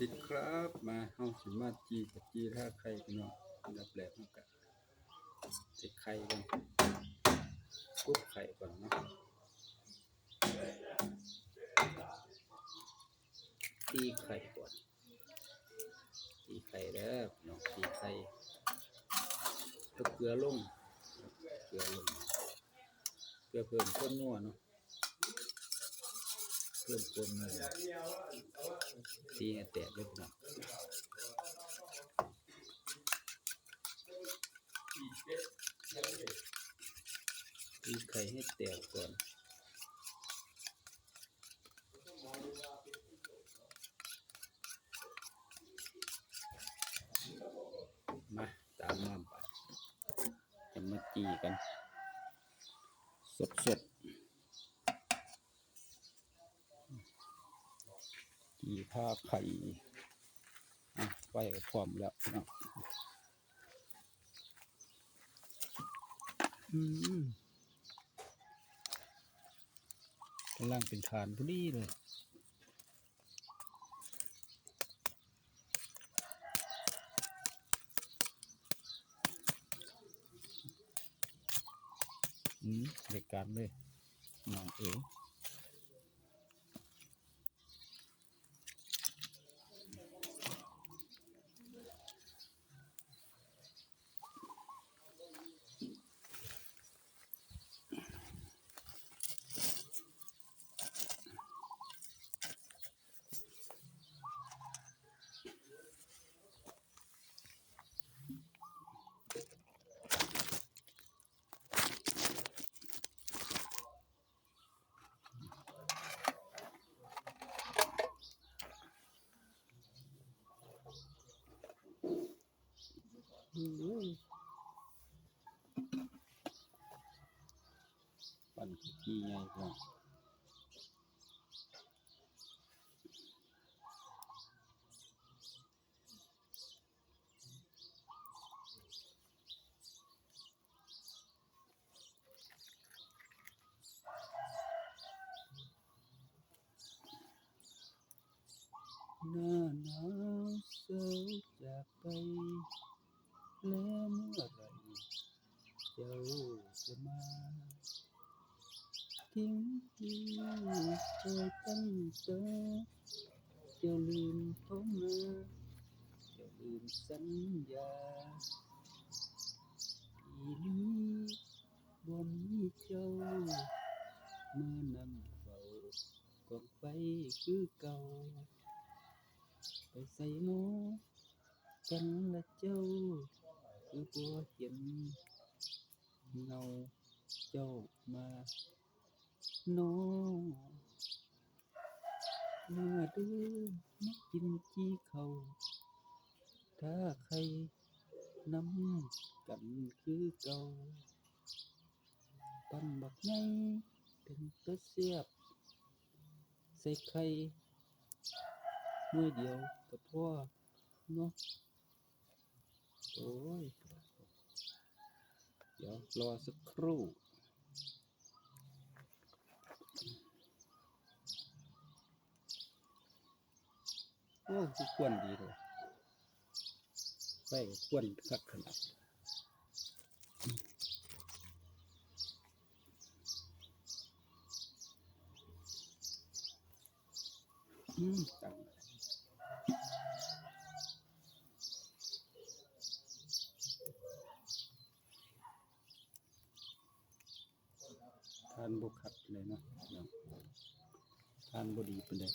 ดิดครับมาเฮาสิมาจีกับจีท่าไข่พี่น้องอันดับแรกเฮาก็ติดไข่ก่อนกุ๊บไข่ก่อนเนาะตีไข่ก่อนตีไข่แล้วพี่น้องตีไข่แล้วเกลือลงเกลือลงเพื่อเพิ่มความนัวเนาะเพิ่มความนัวตีให้แตกเล็กน้อยตีไข่ให้แตกก่อนมาตามมาไปจะมาจีกันสดจีผ้าไข่ไฟพร้อมแล้วพี่น้องกำลังเป็นฐานพอดีเลยเด็กการเลยน้องเอ๋ปั่นคุกกี้ไงก่อนหน้าหนาวเศร้าจากไปแล้วเมื่อไรเจ้าจะมาทิ้งที่คอยตั้งเธอเจ้าลืมผมมาเจ้าลืมสัญญาปีนี้บ่มีเจ้ามานั่งเฝ้ากองไฟคือเก่าไปใส่หม้อกันละเจ้าคือบ่เห็นเงาเจ้ามาน้องมาเด้อมากินจี้เขาถ้าใครน้ำกันคือเก่าปั้นบักไงเป็นตัวเสียบใส่ไข่มือเดียวก็พอเนาะโอ้ยเดี๋ยวรอสักครู่โอ้คือควรดีเลยไฟควรคักขนาดจังทานบุคัดเลยเนาะทานบดีเป็นเลย